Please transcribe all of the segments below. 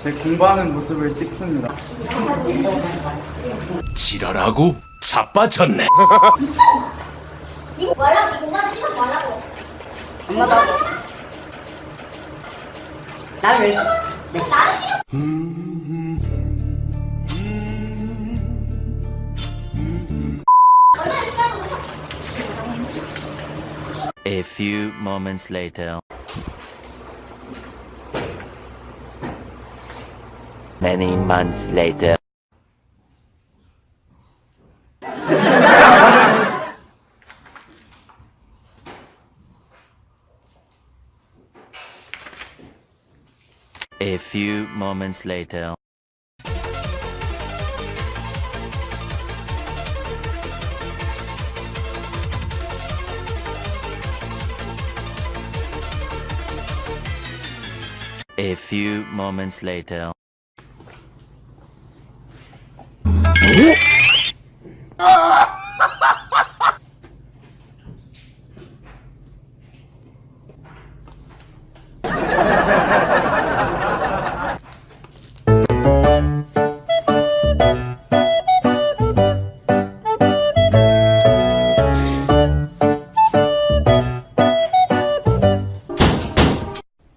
제 공부하는 모습을 찍습니다. 지랄하고 자빠졌네. 니 뭐라고? 니 공부하는 찍어서 뭐라고? 엄마도 나를 왜 나를 얼마나 시간을 A few moments later. Many months later. A few moments later. A few moments later.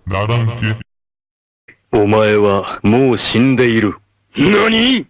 나랑 お前はもう死んでいる。何？